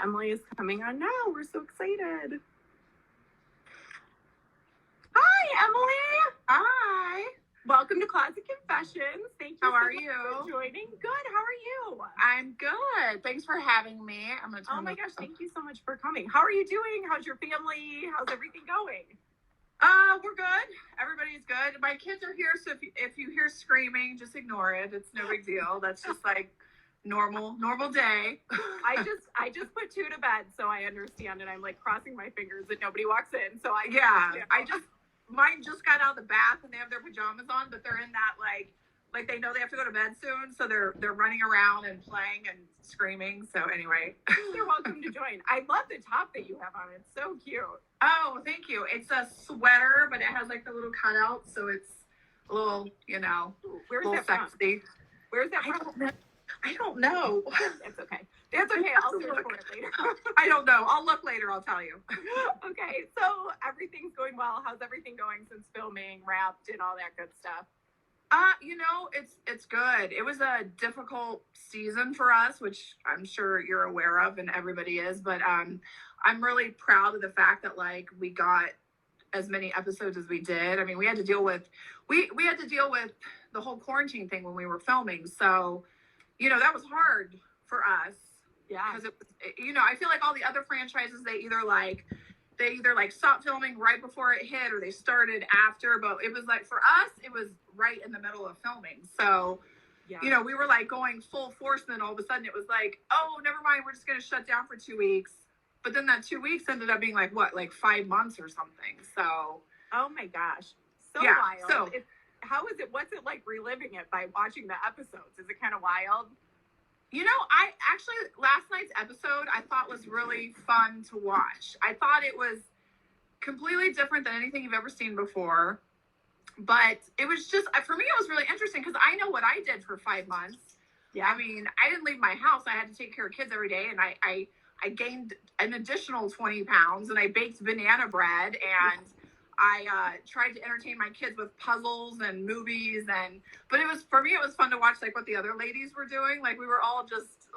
Emily is coming on now. We're so excited. Hi, Emily. Hi. Welcome to Closet Confessions. Thank you. How so are much you? For joining. Good. How are you? I'm good. Thanks for having me. Oh my gosh, thank you so much for coming. How are you doing? How's your family? How's everything going? We're good. Everybody's good. My kids are here, so if you hear screaming, just ignore it. It's no big deal. That's just like normal day. I just put 2 to bed, so I understand, and I'm like crossing my fingers that nobody walks in. So mine just got out of the bath and they have their pajamas on, but they're in that like they know they have to go to bed soon, so they're running around and playing and screaming. So anyway, you're welcome to join. I love the top that you have on. It's so cute. Oh, thank you. It's a sweater, but it has like the little cutout, so it's a little, Where's little that sexy. From? Where's that from? I don't know. That's okay. That's okay. I'll search for it later. I don't know. I'll look later. I'll tell you. Okay. So everything's going well. How's everything going since filming, wrapped, and all that good stuff? It's good. It was a difficult season for us, which I'm sure you're aware of and everybody is, but I'm really proud of the fact that like we got as many episodes as we did. I mean, we had to deal with the whole quarantine thing when we were filming. So, that was hard for us. Yeah. Because I feel like all the other franchises, they either stopped filming right before it hit or they started after, but it was like for us, it was right in the middle of filming. So, we were like going full force, and then all of a sudden it was like, oh, never mind, we're just going to shut down for 2 weeks. But then that 2 weeks ended up being like 5 months or something. So, oh my gosh. So yeah, wild. How is it? What's it like reliving it by watching the episodes? Is it kind of wild? I actually, last night's episode, I thought was really fun to watch. I thought it was completely different than anything you've ever seen before. But it was just, for me, it was really interesting because I know what I did for 5 months. Yeah. I mean, I didn't leave my house. I had to take care of kids every day. And I gained an additional 20 pounds and I baked banana bread and I tried to entertain my kids with puzzles and movies, but for me, it was fun to watch like what the other ladies were doing. Like we were all just,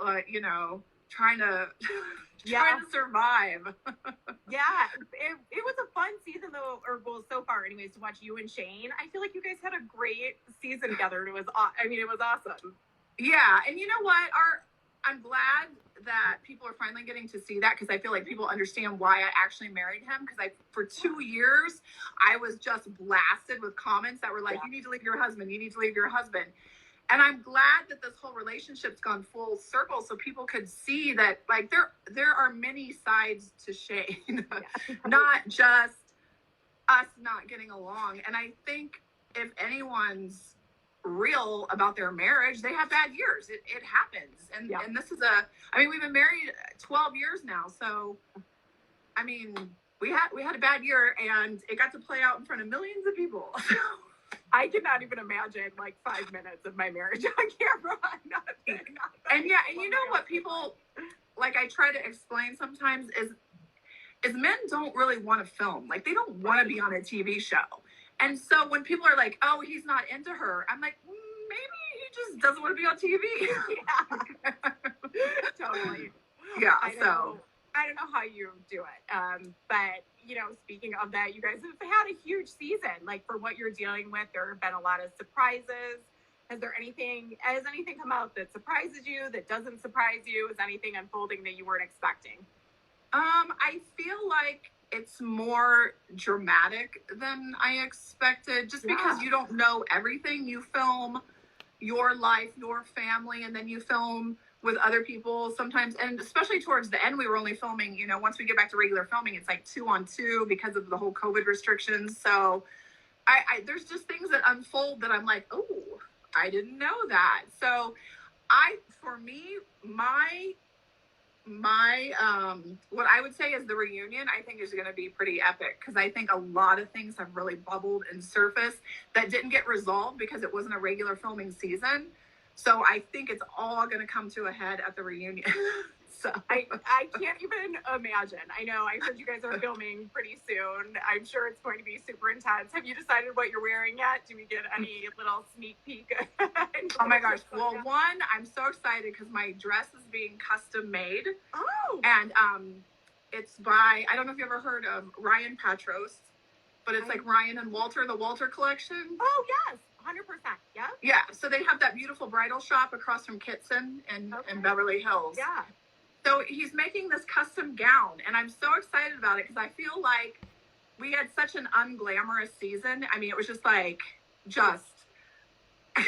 trying to survive. Yeah, it was a fun season though, so far anyways, to watch you and Shane. I feel like you guys had a great season together. It was awesome. Yeah, and you know what? I'm glad that people are finally getting to see that because I feel like people understand why I actually married him because for 2 years, I was just blasted with comments that were like, You need to leave your husband. You need to leave your husband. And I'm glad that this whole relationship's gone full circle so people could see that like there are many sides to Shane, not just us not getting along. And I think if anyone's real about their marriage, they have bad years. It happens. And this is we've been married 12 years now. So, I mean, we had a bad year and it got to play out in front of millions of people. I cannot even imagine like 5 minutes of my marriage on camera. And you know what people, like I try to explain sometimes is men don't really want to film. Like they don't want to be on a TV show. And so when people are like, oh, he's not into her, I'm like, maybe he just doesn't want to be on TV. Yeah. Totally. Yeah. I don't know how you do it. But, speaking of that, you guys have had a huge season. Like for what you're dealing with, there have been a lot of surprises. Has anything come out that surprises you, that doesn't surprise you? Is anything unfolding that you weren't expecting? I feel like it's more dramatic than I expected just because you don't know everything. You film your life, your family, and then you film with other people sometimes. And especially towards the end, we were only filming, once we get back to regular filming, it's like 2-on-2 because of the whole COVID restrictions. So there's just things that unfold that I'm like, oh, I didn't know that. So my what I would say is the reunion, I think is going to be pretty epic because I think a lot of things have really bubbled and surfaced that didn't get resolved because it wasn't a regular filming season. So I think it's all going to come to a head at the reunion. So I can't even imagine. I know. I heard you guys are filming pretty soon. I'm sure it's going to be super intense. Have you decided what you're wearing yet? Do we get any little sneak peek? Oh my gosh. Well, one, I'm so excited because my dress is being custom made. Oh. And it's by, I don't know if you ever heard of Ryan Patros, but it's like Ryan and Walter, the Walter collection. Oh, yes. 100%. Yeah. Yeah. So they have that beautiful bridal shop across from Kitson in Beverly Hills. Yeah. So he's making this custom gown, and I'm so excited about it because I feel like we had such an unglamorous season. I mean, it was just like, well, you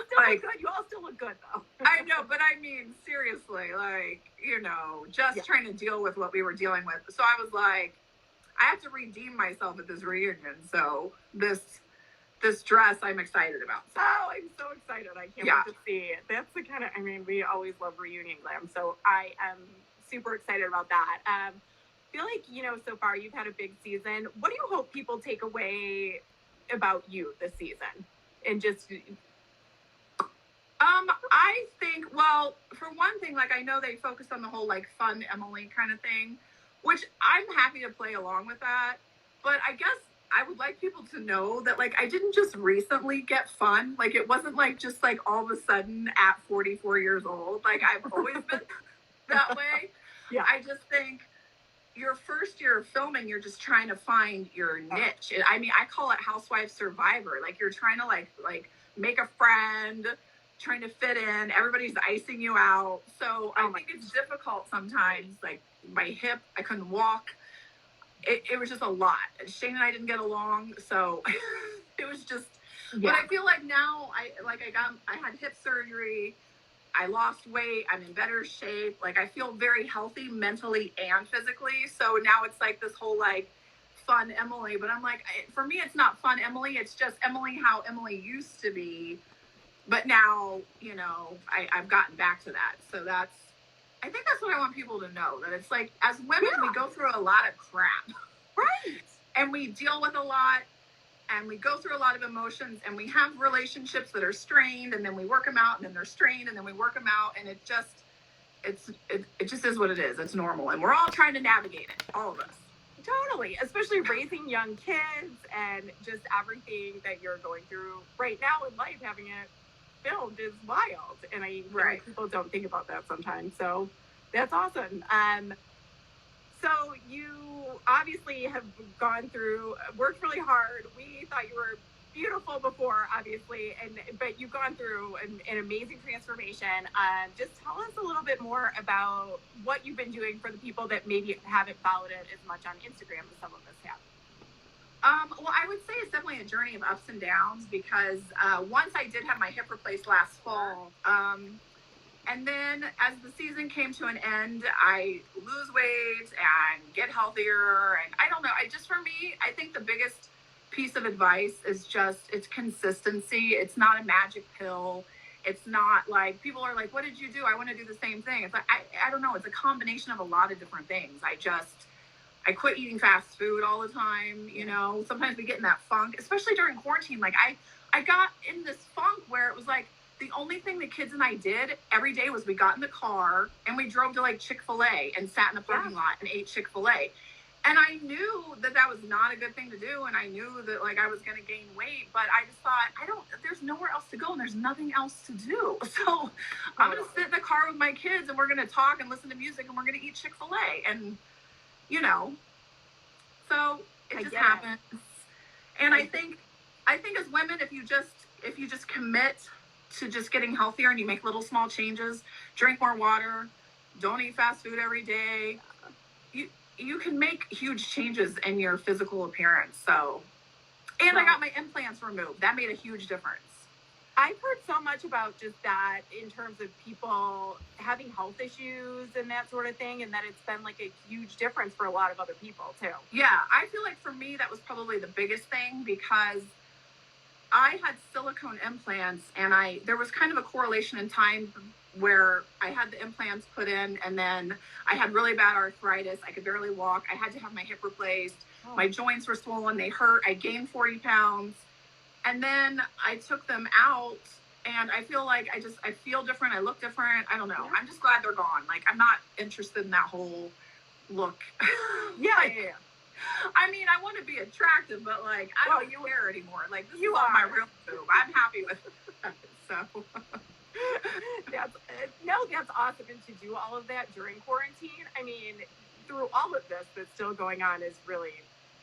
still look good. You all still look good, though. I know, but I mean, seriously, like, you know, just trying to deal with what we were dealing with. So I was like, I have to redeem myself at this reunion. So this dress I'm excited about. So. Oh, I'm so excited. I can't wait to see it. That's the kind of, I mean, we always love reunion glam. So I am super excited about that. I feel like, you know, so far you've had a big season. What do you hope people take away about you this season? And just... I think, well, for one thing, like, I know they focus on the whole, like, fun Emily kind of thing, which I'm happy to play along with that. But I guess I would like people to know that, like, I didn't just recently get fun. Like, it wasn't, like, just, like, all of a sudden at 44 years old. Like, I've always been that way. Yeah. I just think your first year of filming, you're just trying to find your niche. I mean, I call it housewife survivor. Like, you're trying to, like make a friend, trying to fit in. Everybody's icing you out. So I think it's difficult sometimes. Like, my hip, I couldn't walk. It was just a lot. Shane and I didn't get along, so it was just. Yeah. But I feel like now I had hip surgery. I lost weight. I'm in better shape. Like, I feel very healthy mentally and physically. So now it's like this whole like fun Emily. But I'm like, for me, it's not fun Emily. It's just Emily how Emily used to be. But now, you know, I've gotten back to that. So I think that's what I want people to know, that it's like, as women, we go through a lot of crap. Right. And we deal with a lot, and we go through a lot of emotions, and we have relationships that are strained, and then we work them out, and then they're strained, and then we work them out, and it just is what it is. It's normal, and we're all trying to navigate it, all of us. Totally, especially raising young kids and just everything that you're going through right now in life, having it filmed is wild, and I feel like people don't think about that sometimes. So that's awesome. So you obviously have worked really hard. We thought you were beautiful before, obviously, but you've gone through an amazing transformation. Just tell us a little bit more about what you've been doing for the people that maybe haven't followed it as much on Instagram as some of us have. Well, I would say it's definitely a journey of ups and downs, because once I did have my hip replaced last fall, and then as the season came to an end, I lose weight and get healthier. And I don't know, for me, I think the biggest piece of advice is just, it's consistency. It's not a magic pill. It's not like, people are like, what did you do? I want to do the same thing. It's like, I don't know. It's a combination of a lot of different things. I quit eating fast food all the time. You know, sometimes we get in that funk, especially during quarantine. Like, I got in this funk where it was like, the only thing the kids and I did every day was we got in the car and we drove to like Chick-fil-A and sat in the parking lot and ate Chick-fil-A. And I knew that was not a good thing to do. And I knew that, like, I was going to gain weight, but I just thought, there's nowhere else to go and there's nothing else to do. So I'm going to sit in the car with my kids and we're going to talk and listen to music and we're going to eat Chick-fil-A. And, you know, so it just happens. And I think as women, if you just commit to just getting healthier and you make little small changes, drink more water, don't eat fast food every day, you can make huge changes in your physical appearance. So, and I got my implants removed. That made a huge difference. I've heard so much about just that in terms of people having health issues and that sort of thing, and that it's been like a huge difference for a lot of other people too. Yeah, I feel like for me that was probably the biggest thing, because I had silicone implants, and there was kind of a correlation in time where I had the implants put in, and then I had really bad arthritis. I could barely walk. I had to have my hip replaced. My joints were swollen. They hurt. I gained 40 pounds. And then I took them out, And I feel like I feel different. I look different. I don't know. Yeah. I'm just glad they're gone. Like, I'm not interested in that whole look. Yeah, like, yeah. I mean, I want to be attractive, but like, I don't care anymore. Like, this is all my real boob. I'm happy with it. So. That's awesome. And to do all of that during quarantine, I mean, through all of this that's still going on is really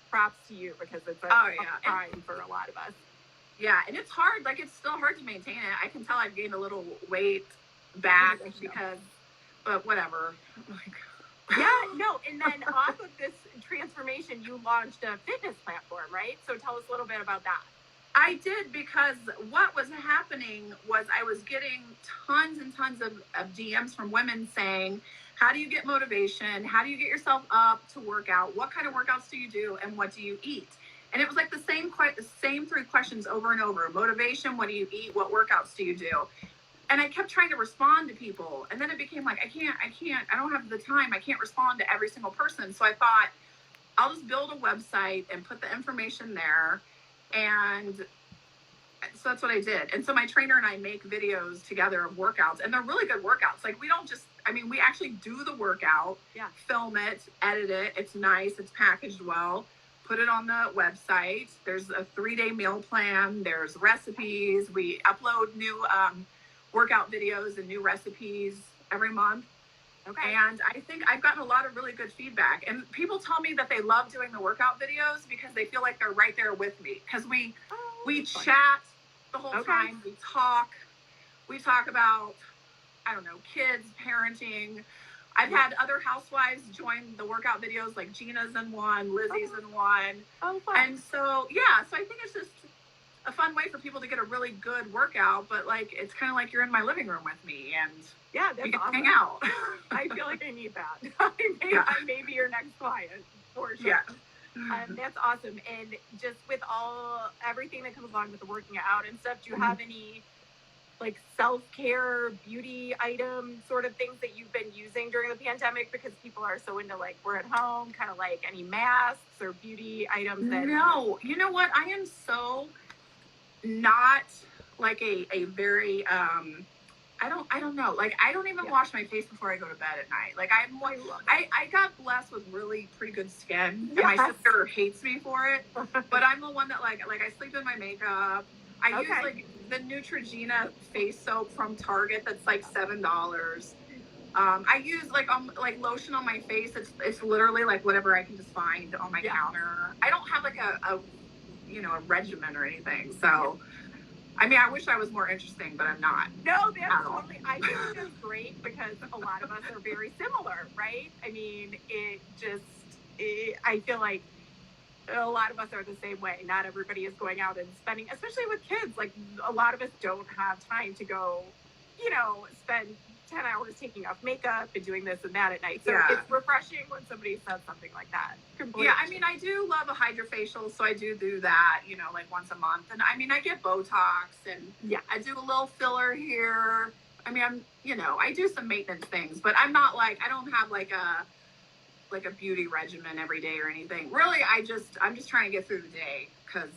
props to you, because it's a time for a lot of us. Yeah, and it's hard. Like, it's still hard to maintain it. I can tell I've gained a little weight back but whatever. Yeah, no. And then off of this transformation, you launched a fitness platform, right? So tell us a little bit about that. I did, because what was happening was I was getting tons and tons of DMs from women saying, how do you get motivation? How do you get yourself up to work out? What kind of workouts do you do? And what do you eat? And it was like the same three questions over and over. Motivation, what do you eat? What workouts do you do? And I kept trying to respond to people. And then it became like, I don't have the time. I can't respond to every single person. So I thought, I'll just build a website and put the information there. And so that's what I did. And so my trainer and I make videos together of workouts, and they're really good workouts. Like, we don't just, we actually do the workout, film it, edit it. It's nice. It's packaged well. Put it on the website. There's a 3-day meal plan. There's recipes. We upload new workout videos and new recipes every month. Okay. And I think I've gotten a lot of really good feedback. And people tell me that they love doing the workout videos because they feel like they're right there with me. Because we chat the whole time. We talk about, I don't know, kids, parenting. I've had other housewives join the workout videos, like Gina's in one, Lizzie's in one. Oh, fun. And so, so I think it's just a fun way for people to get a really good workout, but like, it's kind of like you're in my living room with me, and that's we can awesome. hang out. I feel like I need that. I may be your next client for sure. Yeah. That's awesome. And just with everything that comes along with the working out and stuff, do you have any like self-care beauty item sort of things that you've been using during the pandemic, because people are so into like, we're at home, kind of like any masks or beauty items that... No, you know what? I am so not like a very, I don't know. Like, I don't even wash my face before I go to bed at night. Like, I got blessed with really pretty good skin. And my sister hates me for it, but I'm the one that like I sleep in my makeup. I use like the Neutrogena face soap from Target that's like $7. I use like lotion on my face. It's literally like whatever I can just find on my counter. I don't have like a regimen or anything. So, I wish I was more interesting, but I'm not. No, that's totally. I think it's great because a lot of us are very similar, right? I mean, I feel like a lot of us are the same way. Not everybody is going out and spending, especially with kids. Like, a lot of us don't have time to go, spend 10 hours taking off makeup and doing this and that at night. So it's refreshing when somebody says something like that. Completely. Yeah, I do love a hydrofacial, so I do that, like once a month. And I get Botox, and I do a little filler here. I do some maintenance things, but I'm not like, I don't have like a beauty regimen every day or anything. Really, I'm just trying to get through the day, because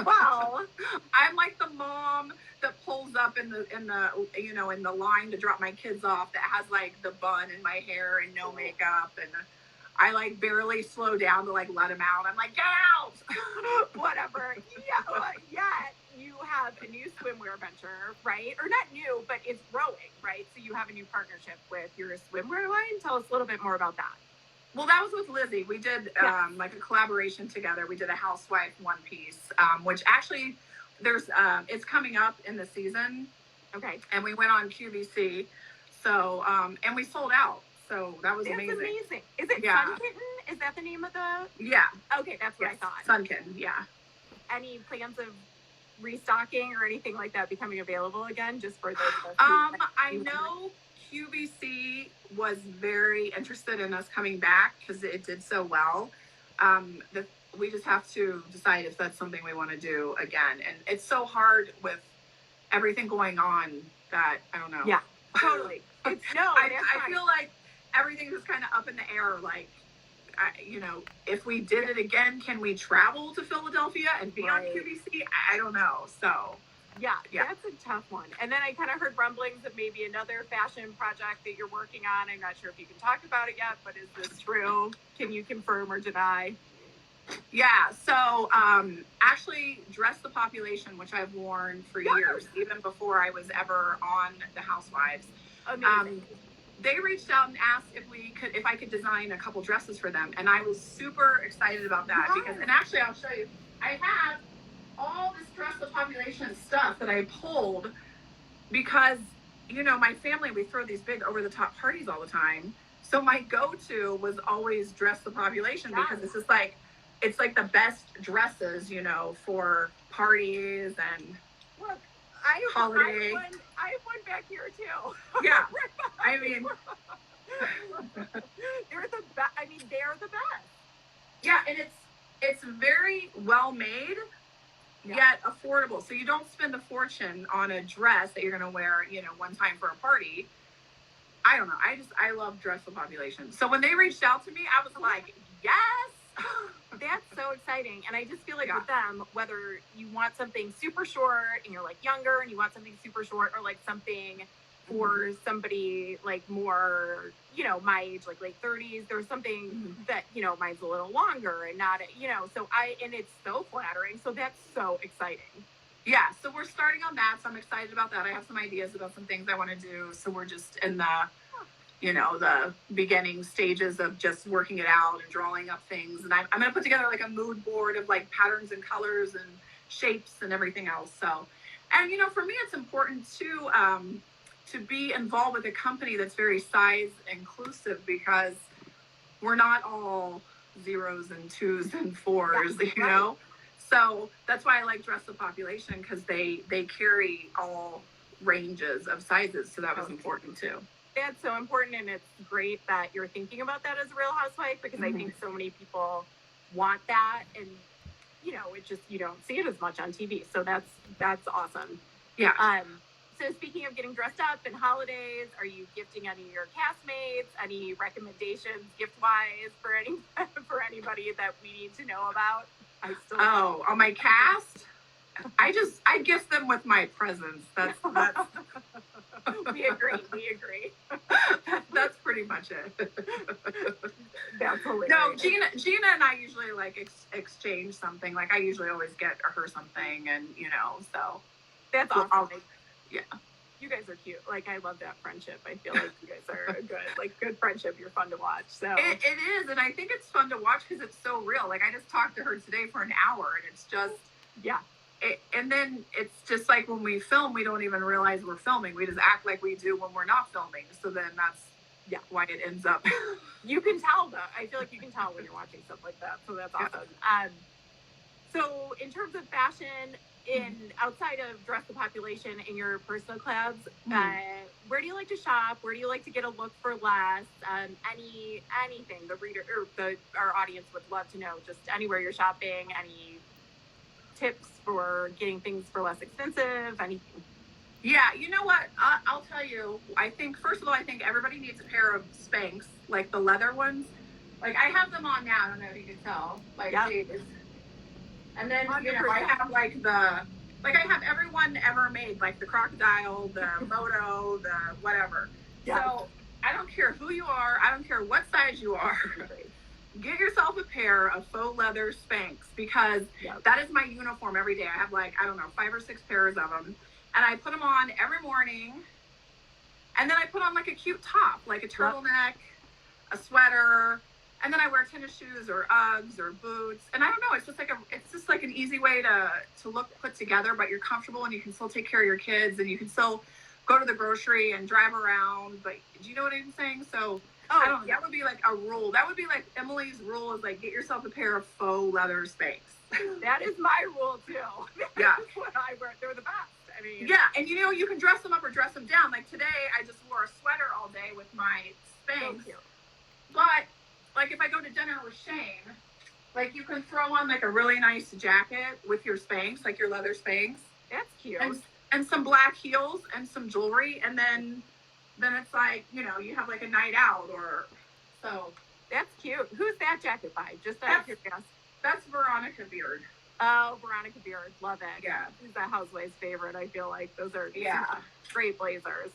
wow, I'm like the mom that pulls up in the line to drop my kids off, that has like the bun in my hair and no makeup, and I like barely slow down to like let him out. I'm like, get out. Whatever. Yet you have a new swimwear venture, right? Or not new, but it's growing, right? So you have a new partnership with your swimwear line. Tell us a little bit more about that. Well, that was with Lizzie. We did like a collaboration together. We did a housewife one piece, which actually it's coming up in the season. Okay. And we went on QVC. So, and we sold out. So that was amazing. That's amazing. Is it Sun Kitten? Is that the name of the... Yeah. Okay, that's what I thought. Sun Kitten, yeah. Any plans of restocking or anything like that becoming available again, just for those of us I know QVC was very interested in us coming back because it did so well. We just have to decide if that's something we want to do again. And it's so hard with everything going on that, I don't know. Yeah, totally. I feel like everything's just kind of up in the air. Like, if we did it again, can we travel to Philadelphia and be on QVC? I don't know. So Yeah, that's a tough one. And then I kind of heard rumblings of maybe another fashion project that you're working on. I'm not sure if you can talk about it yet, but is this true? Can you confirm or deny? Yeah, so actually, Dress the Population, which I've worn for years, even before I was ever on the Housewives. Amazing. They reached out and asked if I could design a couple dresses for them, and I was super excited about that because, and actually, I'll show you. I have all this Dress the Population stuff that I pulled because, you know, my family, we throw these big over the top parties all the time. So my go-to was always Dress the Population because it's just like, it's like the best dresses, you know, for parties and holiday. I have one back here too. Yeah. I mean, they're the best. I mean, they're the best. Yeah. And it's very well made, yet affordable. So you don't spend a fortune on a dress that you're going to wear, you know, one time for a party. I don't know. I love Dress the Population. So when they reached out to me, I was like, yes. That's so exciting. And I just feel like with them, whether you want something super short and you're like younger and you want something super short, or like something for somebody like more, you know, my age, like late 30s, there's something that, you know, mine's a little longer and not, you know, and it's so flattering. So that's so exciting. Yeah. So we're starting on that. So I'm excited about that. I have some ideas about some things I want to do. So we're just in the, you know, the beginning stages of just working it out and drawing up things. And I'm going to put together like a mood board of like patterns and colors and shapes and everything else. So, and, you know, for me, it's important to be involved with a company that's very size inclusive, because we're not all 0s and 2s and 4s, you know? So that's why I like Dress the Population, because they carry all ranges of sizes. So that was important too. That's so important, and it's great that you're thinking about that as a Real Housewife, because I think so many people want that, and you know, it just, you don't see it as much on TV. So that's awesome. Yeah. So speaking of getting dressed up and holidays, are you gifting any of your castmates? Any recommendations gift-wise for anybody that we need to know about? On my cast? I gift them with my presence. That's we agree. That's pretty much it. That's hilarious. No, Gina and I usually like exchange something. Like I usually always get her something, and you know, so that's awesome. Yeah. You guys are cute. Like, I love that friendship. I feel like you guys are good friendship. You're fun to watch. So it is, and I think it's fun to watch because it's so real. Like I just talked to her today for an hour, and it's just and then it's just like when we film, we don't even realize we're filming. We just act like we do when we're not filming. So then that's why it ends up. You can tell though. I feel like you can tell when you're watching stuff like that. So that's awesome. So in terms of fashion, outside of Dress the Population in your personal clothes, where do you like to shop? Where do you like to get a look for less? Anything the reader or our audience would love to know. Just anywhere you're shopping, any tips for getting things for less expensive, anything. Yeah, you know what? I'll tell you. I think first of all, I think everybody needs a pair of Spanx, like the leather ones. Like I have them on now. I don't know if you can tell. Like and then 100%. You know, I have I have everyone ever made, like the crocodile, the moto, the whatever. Yeah. So I don't care who you are. I don't care what size you are. Get yourself a pair of faux leather Spanx, because that is my uniform every day. I have 5 or 6 pairs of them, and I put them on every morning. And then I put on like a cute top, like a turtleneck, a sweater. And then I wear tennis shoes or Uggs or boots. And I don't know, it's just like an easy way to look put together, but you're comfortable and you can still take care of your kids and you can still go to the grocery and drive around. But do you know what I'm saying? So I don't know, that would be like a rule. That would be like Emily's rule, is like get yourself a pair of faux leather Spanx. That is my rule too. Yeah. That's what I wear. They're the best. I mean, yeah, and you know, you can dress them up or dress them down. Like today I just wore a sweater all day with my Spanx. So but like if I go to dinner with Shane, like you can throw on like a really nice jacket with your Spanx, like your leather Spanx. That's cute. And some black heels and some jewelry, and then it's like, you know, you have like a night out or so. That's cute. Who's that jacket by? Just out of curiosity. That's Veronica Beard. Oh, Veronica Beard, love it. Yeah. She's a Housewives favorite. I feel like those are Yeah. great blazers.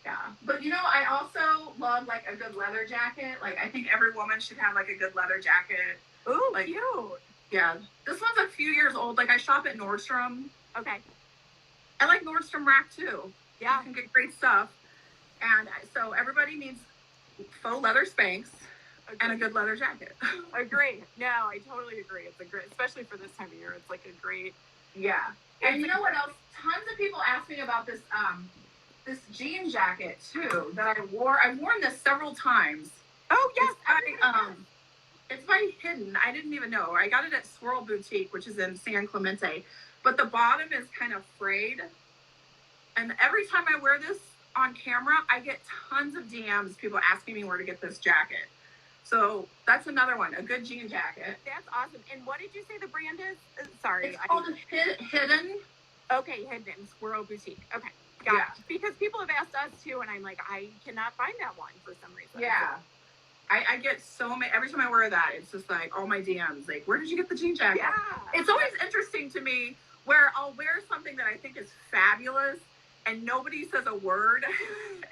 Yeah. But you know, I also love like a good leather jacket. Like I think every woman should have like a good leather jacket. Ooh, like, cute. Yeah. This one's a few years old. Like I shop at Nordstrom. Okay. I like Nordstrom Rack too. Yeah. You can get great stuff. And so everybody needs faux leather Spanx and a good leather jacket. Agree. No, I totally agree. It's a great, especially for this time of year. It's like a great. Yeah. And you know what else? Tons of people ask me about this this jean jacket too that I wore. I've worn this several times. Oh yes. It's by Hidden. I didn't even know. I got it at Swirl Boutique, which is in San Clemente. But the bottom is kind of frayed. And every time I wear this on camera, I get tons of DMs, people asking me where to get this jacket. So that's another one, a good jean jacket. That's awesome. And what did you say the brand is? Sorry. It's called Hidden. Okay, Hidden Swirl Boutique. Okay, got it. Because people have asked us too, and I'm like, I cannot find that one for some reason. Yeah. I get so many, every time I wear that, it's just like all my DMs, like, where did you get the jean jacket? Yeah. It's always interesting to me where I'll wear something that I think is fabulous and nobody says a word.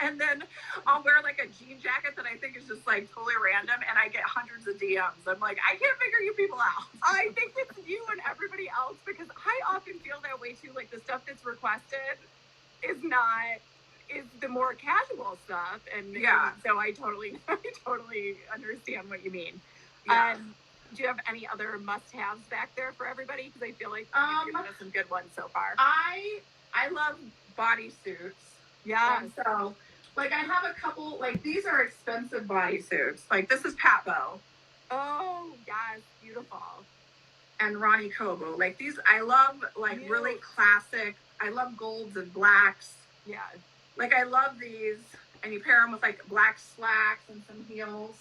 And then I'll wear like a jean jacket that I think is just like totally random and I get hundreds of DMs. I'm like, I can't figure you people out. I think it's you and everybody else because I often feel that way too. Like the stuff that's requested is the more casual stuff. And so I totally understand what you mean. Yeah. Do you have any other must-haves back there for everybody? Because I feel like you've given us some good ones so far. I love bodysuits. Yeah. So, like, I have a couple, like, these are expensive bodysuits. Like, this is Patbo. Oh, yes. Beautiful. And Ronnie Kobo. Like, these, I love, like, really classic. I love golds and blacks. Yeah. Like, I love these. And you pair them with, like, black slacks and some heels.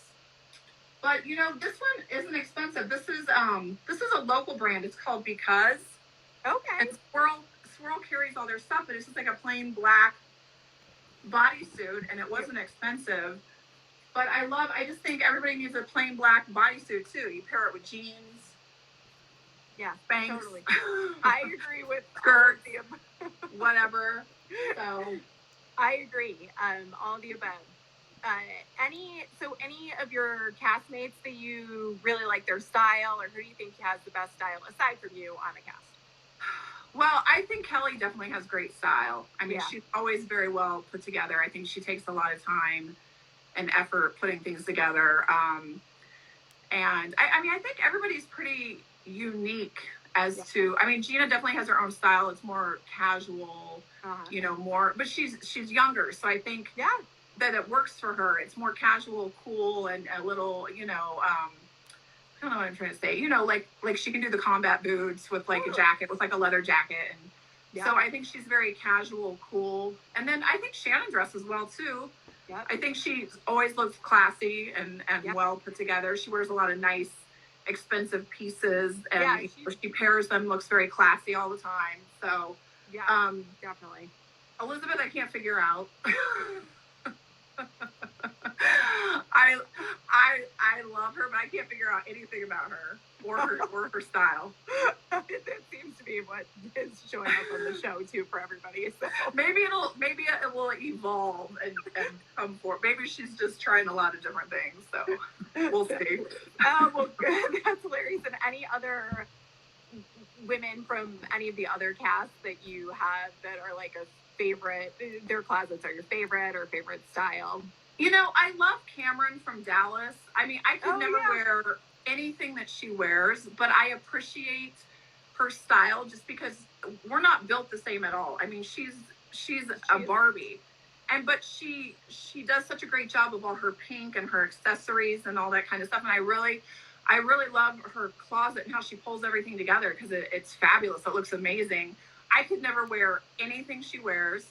But, you know, this one isn't expensive. This is a local brand. It's called Because. Okay. And Swirl carries all their stuff, but it's just like a plain black bodysuit, and it wasn't expensive. But I just think everybody needs a plain black bodysuit too. You pair it with jeans. Yeah, Spanx. Totally. I agree with skirts, whatever. So I agree. All the above. Any of your castmates that you really like their style, or who do you think has the best style aside from you on the cast? Well, I think Kelly definitely has great style. I mean, she's always very well put together. I think she takes a lot of time and effort putting things together. And I think everybody's pretty unique as to, I mean, Gina definitely has her own style. It's more casual, you know, more, but she's younger. So I think that it works for her. It's more casual, cool, and a little, you know, I don't know what I'm trying to say. You know, like she can do the combat boots with like a jacket, with like a leather jacket. And so I think she's very casual, cool. And then I think Shannon dresses well too. Yep. I think she always looks classy and well put together. She wears a lot of nice, expensive pieces, and she pairs them, looks very classy all the time. So definitely. Elizabeth, I can't figure out. I love her, but I can't figure out anything about her or her style. That seems to be what is showing up on the show too for everybody. So maybe it will evolve and come forth. Maybe she's just trying a lot of different things. So we'll see. Well, good. That's hilarious. And any other women from any of the other casts that you have that are like a favorite? Their closets are your favorite or favorite style? You know, I love Cameron from Dallas. I mean, I could never wear anything that she wears, but I appreciate her style just because we're not built the same at all. I mean, she's a Barbie, but she does such a great job of all her pink and her accessories and all that kind of stuff. And I really love her closet and how she pulls everything together because it's fabulous. It looks amazing. I could never wear anything she wears.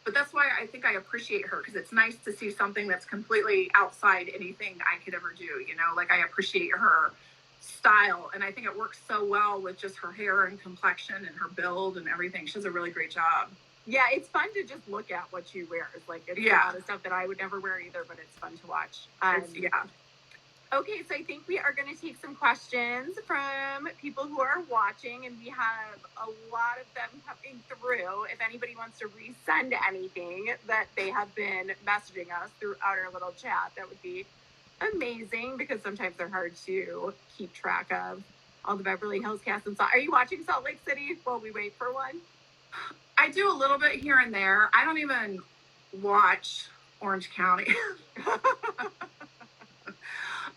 But that's why I think I appreciate her, because it's nice to see something that's completely outside anything I could ever do, you know? Like, I appreciate her style, and I think it works so well with just her hair and complexion and her build and everything. She does a really great job. Yeah, it's fun to just look at what she wears. Like, it's a lot of stuff that I would never wear either, but it's fun to watch. Okay, so I think we are going to take some questions from people who are watching, and we have a lot of them coming through. If anybody wants to resend anything that they have been messaging us throughout our little chat, that would be amazing, because sometimes they're hard to keep track of all the Beverly Hills cast and Are you watching Salt Lake City while we wait for one? I do a little bit here and there. I don't even watch Orange County.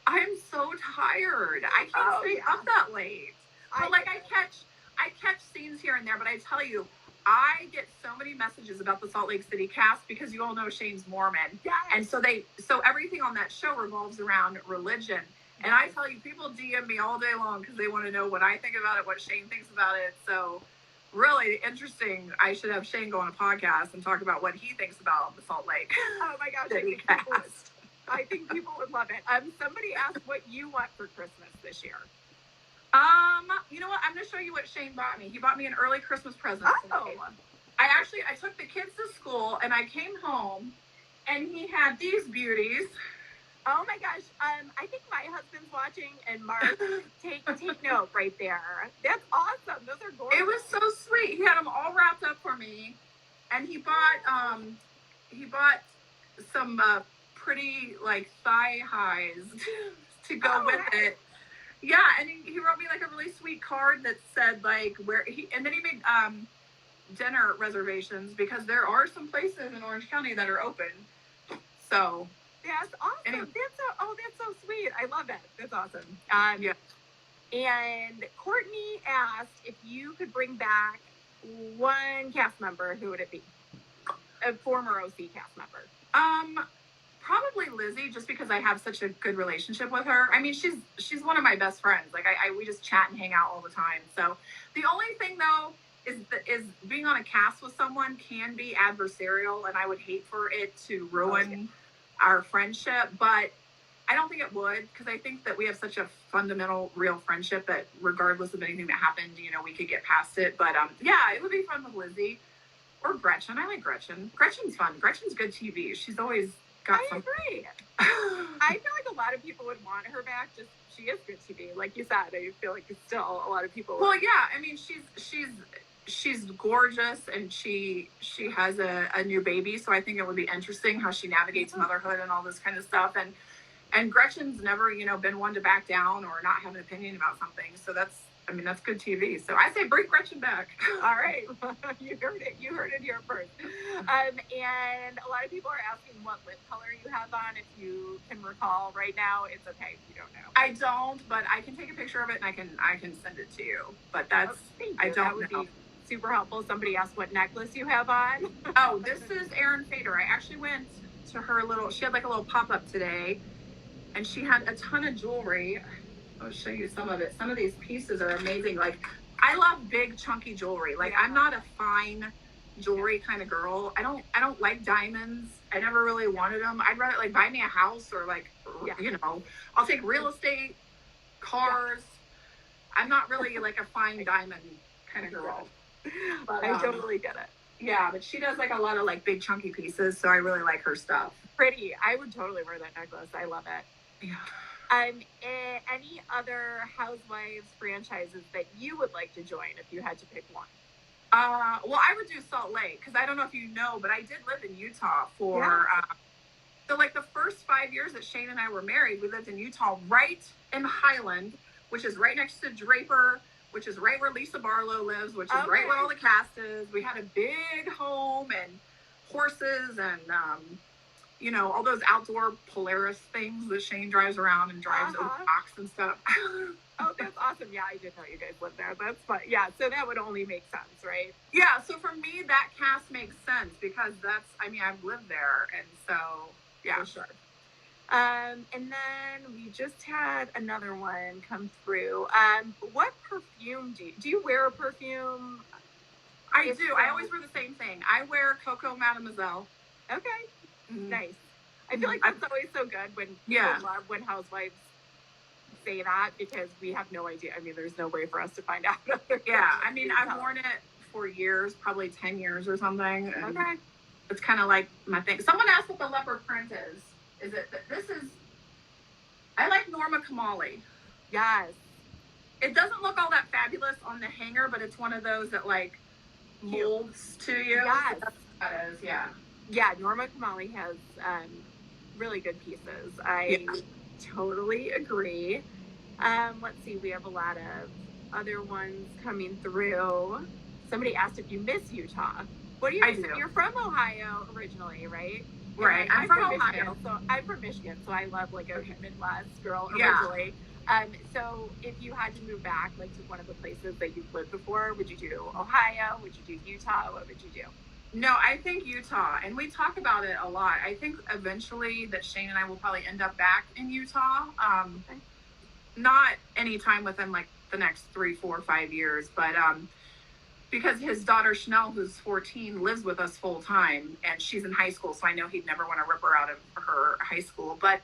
I'm so tired. I can't stay up that late. But like I catch scenes here and there, but I tell you, I get so many messages about the Salt Lake City cast because you all know Shane's Mormon. Yes. And so everything on that show revolves around religion. And I tell you, people DM me all day long because they want to know what I think about it, what Shane thinks about it. So really interesting. I should have Shane go on a podcast and talk about what he thinks about the Salt Lake. Oh my gosh, I think people would love it. Somebody asked what you want for Christmas this year. You know what? I'm going to show you what Shane bought me. He bought me an early Christmas present. Oh. I took the kids to school and I came home and he had these beauties. Oh my gosh. I think my husband's watching, and Mark, take note right there. That's awesome. Those are gorgeous. It was so sweet. He had them all wrapped up for me, and he bought some pretty like thigh highs to go with it. Yeah, and he wrote me like a really sweet card that said like and then he made dinner reservations because there are some places in Orange County that are open. So that's awesome. Anyway. That's so sweet. I love it. That's awesome. Yeah. And Courtney asked if you could bring back one cast member, who would it be? A former OC cast member. Probably Lizzie, just because I have such a good relationship with her. I mean, she's one of my best friends. Like we just chat and hang out all the time. So the only thing though is being on a cast with someone can be adversarial, and I would hate for it to ruin our friendship, but I don't think it would, because I think that we have such a fundamental, real friendship that regardless of anything that happened, we could get past it. But yeah, it would be fun with Lizzie or Gretchen. I like Gretchen. Gretchen's fun. Gretchen's good TV. She's always got I agree. I feel like a lot of people would want her back. Just she is good TV, like you said. I feel like it's still a lot of people. Well, yeah. I mean, she's gorgeous, and she has a new baby, so I think it would be interesting how she navigates motherhood and all this kind of stuff. And Gretchen's never, been one to back down or not have an opinion about something. So that's good TV. So I say bring Gretchen back. All right. You heard it here first. And a lot of people are asking what lip color you have on. If you can recall right now, it's okay if you don't know. I don't, but I can take a picture of it and I can send it to you. But that's, I don't that would know. Be super helpful. Somebody asked what necklace you have on. Oh, this is Erin Fader. I actually went to her she had like a little pop-up today, and she had a ton of jewelry. I'll show you some of it. Some of these pieces are amazing. Like, I love big chunky jewelry. Like, I'm not a fine jewelry kind of girl. I don't like diamonds. I never really wanted them. I'd rather like buy me a house or like, I'll take real estate, cars. I'm not really like a fine diamond kind of girl. But, I totally get it. Yeah, but she does like a lot of like big chunky pieces, so I really like her stuff. Pretty. I would totally wear that necklace. I love it. Yeah. Any other Housewives franchises that you would like to join if you had to pick one? Well, I would do Salt Lake, because I don't know if you know, but I did live in Utah for so like the first 5 years that Shane and I were married, we lived in Utah, right in Highland, which is right next to Draper, which is right where Lisa Barlow lives, which is right where all the cast is. We had a big home and horses and all those outdoor Polaris things that Shane drives around and drives over rocks and stuff. Oh, that's awesome. Yeah, I didn't know you guys lived there. That's fun. Yeah, so that would only make sense, right? Yeah, so for me, that cast makes sense because I've lived there. And so, yeah. For sure. And then we just had another one come through. What perfume do you wear a perfume? I do. I always wear the same thing. I wear Coco Mademoiselle. Okay. Mm-hmm. Nice. I feel like that's always so good when people love when housewives say that, because we have no idea. I mean, there's no way for us to find out. I've worn it for years, probably 10 years or something. Okay. It's kind of like my thing. Someone asked what the leopard print is. Is it, this is I like Norma Kamali. Yes. It doesn't look all that fabulous on the hanger, but it's one of those that like molds to you. Yes. So that's what that is, yeah. Yeah, Norma Kamali has really good pieces. I totally agree. Let's see, we have a lot of other ones coming through. Somebody asked if you miss Utah. What do you? I do. You're from Ohio originally, right? Right. I'm from Ohio. Michigan, so I'm from Michigan, so I love like a Midwest girl Yeah. originally. So if you had to move back, like to one of the places that you've lived before, would you do Ohio? Would you do Utah? What would you do? No, I think Utah, and we talk about it a lot. I think eventually that Shane and I will probably end up back in Utah. Okay. Not anytime within like the next 3, 4, 5 years, but because his daughter Chanel, who's 14, lives with us full time, and she's in high school, so I know he'd never want to rip her out of her high school. But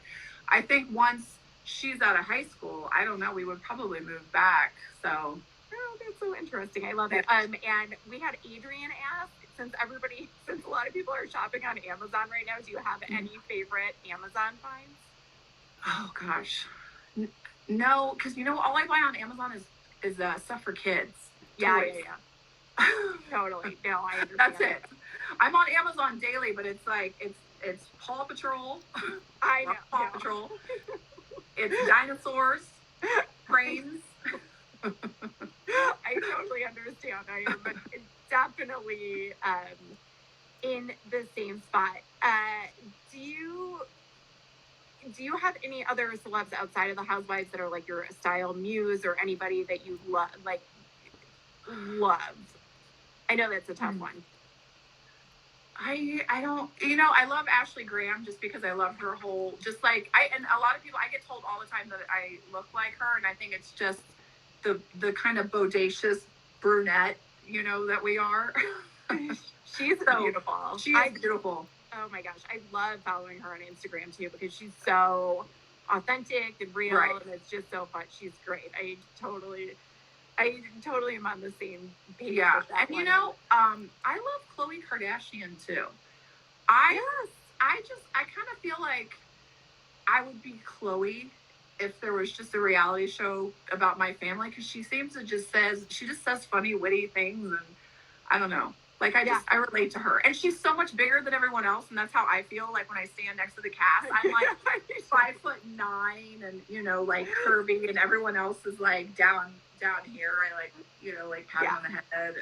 I think once she's out of high school, I don't know, we would probably move back. So, oh, that's so interesting. I love it. And we had Adrian ask, since a lot of people are shopping on Amazon right now, do you have any favorite Amazon finds? Oh gosh, no, because all I buy on Amazon is stuff for kids. Yeah. Totally. No, I understand. That's it. I'm on Amazon daily, but it's like it's Paw Patrol. I know. Paw Patrol. It's dinosaurs, cranes. I totally understand. I am definitely in the same spot. Do you have any other celebs outside of the Housewives that are like your style muse, or anybody that you love? I know that's a tough one. I don't, I love Ashley Graham just because I love her whole, just like, and a lot of people, I get told all the time that I look like her, and I think it's just the kind of bodacious brunette, that we are. She's so beautiful. She is beautiful. Oh my gosh. I love following her on Instagram too, because she's so authentic and real, right. And it's just so fun. She's great. I totally am on the same page. Yeah. With that and one. I love Khloe Kardashian too. I kind of feel like I would be Khloe if there was just a reality show about my family, because she seems to just says funny, witty things, and I don't know. Like, I relate to her. And she's so much bigger than everyone else, and that's how I feel, like, when I stand next to the cast. I'm, like, 5'9", and, like, curvy, and everyone else is, like, down here. I, like, pat on the head.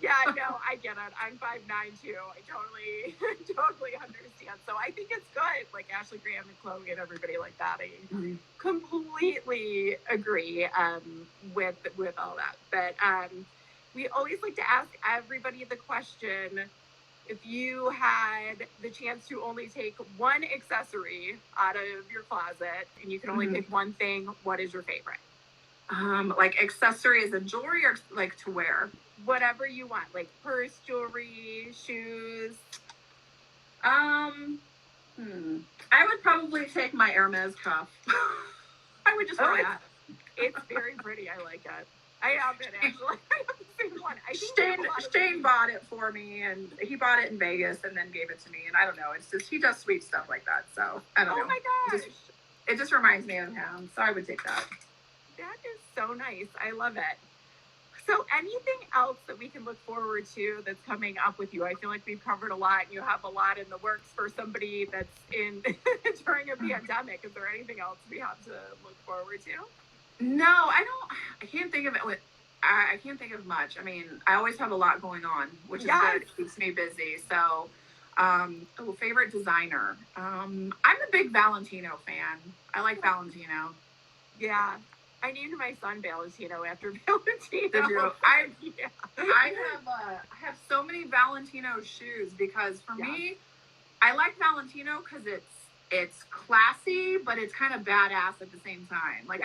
Yeah, no, I get it. I'm 5'9", too. I totally understand. So I think it's good. Like, Ashley Graham and Khloe and everybody like that. I completely agree with all that. But we always like to ask everybody the question, if you had the chance to only take one accessory out of your closet and you can only pick one thing, what is your favorite? Like accessories and jewelry, or like to wear? Whatever you want, like purse, jewelry, shoes. I would probably take my Hermes cuff. I would just wear that. It's very pretty. I like it. I have it, actually. I have the same one. Shane bought it for me, and he bought it in Vegas and then gave it to me. And I don't know. It's just, he does sweet stuff like that. So I don't know. Oh my gosh. It just reminds me of him. So I would take that. That is so nice. I love it. So anything else that we can look forward to that's coming up with you? I feel like we've covered a lot, and you have a lot in the works for somebody that's in during a pandemic. Is there anything else we have to look forward to? No, I can't think of it. I can't think of much. I mean, I always have a lot going on, which is good. It keeps me busy. So, favorite designer. I'm a big Valentino fan. I like Valentino. Yeah. I named my son Valentino after Valentino. Did you? I have so many Valentino shoes, because for me, I like Valentino because it's classy, but it's kind of badass at the same time. Like,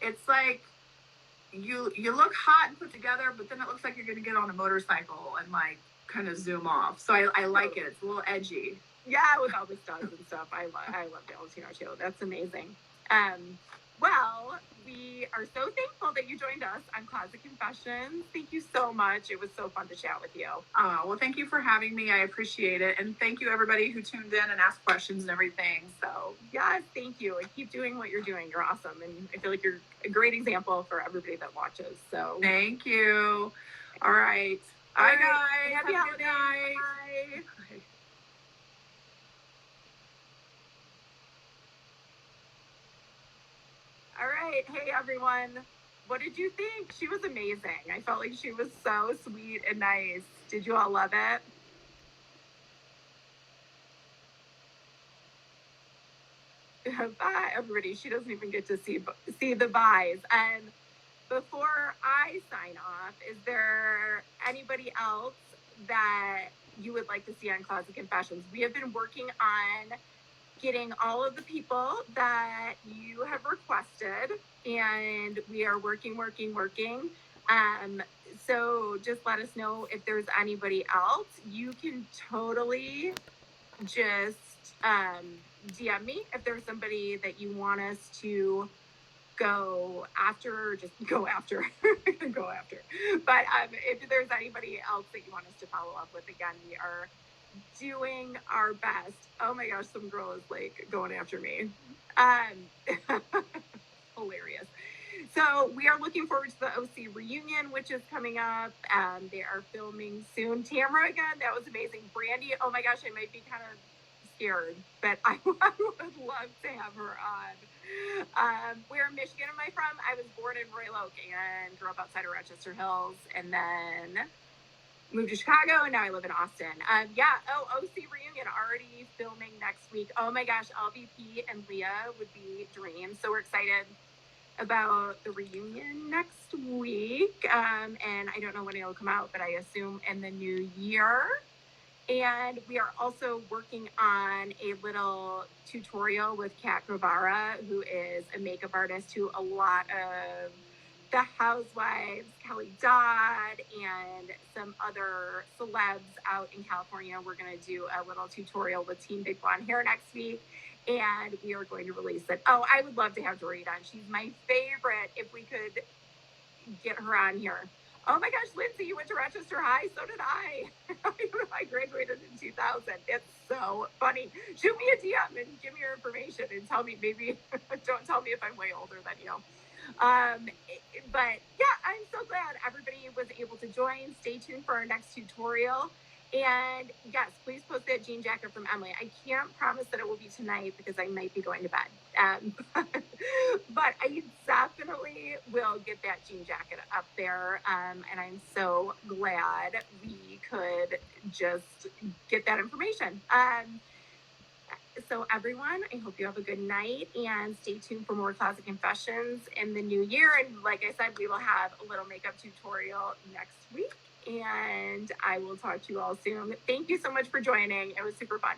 it's like you look hot and put together, but then it looks like you're gonna get on a motorcycle and like kind of zoom off. So I like it. It's a little edgy. Yeah, with all the studs and stuff. I love Valentino too. That's amazing. Well, we are so thankful that you joined us on Closet Confessions. Thank you so much. It was so fun to chat with you. Well, thank you for having me. I appreciate it. And thank you, everybody who tuned in and asked questions and everything. So, yes, thank you. And keep doing what you're doing. You're awesome. And I feel like you're a great example for everybody that watches. So, thank you. All right. Bye, guys. Happy Have a good holidays. night. Bye. All right. Hey, everyone. What did you think? She was amazing. I felt like she was so sweet and nice. Did you all love it? Bye, everybody. She doesn't even get to see the buys. And before I sign off, is there anybody else that you would like to see on Closet Confessions? We have been working on getting all of the people that you have requested, and we are working. So just let us know if there's anybody else. You can totally just DM me if there's somebody that you want us to go after. Just go after. Go after. But if there's anybody else that you want us to follow up with, again, we are doing our best. Oh my gosh, some girl is like going after me. Hilarious. So we are looking forward to the OC reunion, which is coming up. They are filming soon. Tamara again, that was amazing. Brandy, oh my gosh, I might be kind of scared, but I would love to have her on. Where in Michigan am I from? I was born in Royal Oak and grew up outside of Rochester Hills, and then moved to Chicago, and now I live in Austin. OC reunion already filming next week. Oh my gosh, LVP and Leah would be dreams. So we're excited about the reunion next week. And I don't know when it'll come out, but I assume in the new year. And we are also working on a little tutorial with Kat Guevara, who is a makeup artist who a lot of the Housewives, Kelly Dodd, and some other celebs out in California. We're going to do a little tutorial with Team Big Blonde Hair next week, and we are going to release it. Oh, I would love to have Dorit on. She's my favorite if we could get her on here. Oh my gosh, Lindsay, you went to Rochester High? So did I. I graduated in 2000. It's so funny. Shoot me a DM and give me your information and tell me, maybe, don't tell me if I'm way older than you. But yeah, I'm so glad everybody was able to join. Stay tuned for our next tutorial. And yes, please post that jean jacket from Emily. I can't promise that it will be tonight because I might be going to bed. But I definitely will get that jean jacket up there. And I'm so glad we could just get that information. So everyone, I hope you have a good night and stay tuned for more Closet Confessions in the new year. And like I said, we will have a little makeup tutorial next week, and I will talk to you all soon. Thank you so much for joining. It was super fun.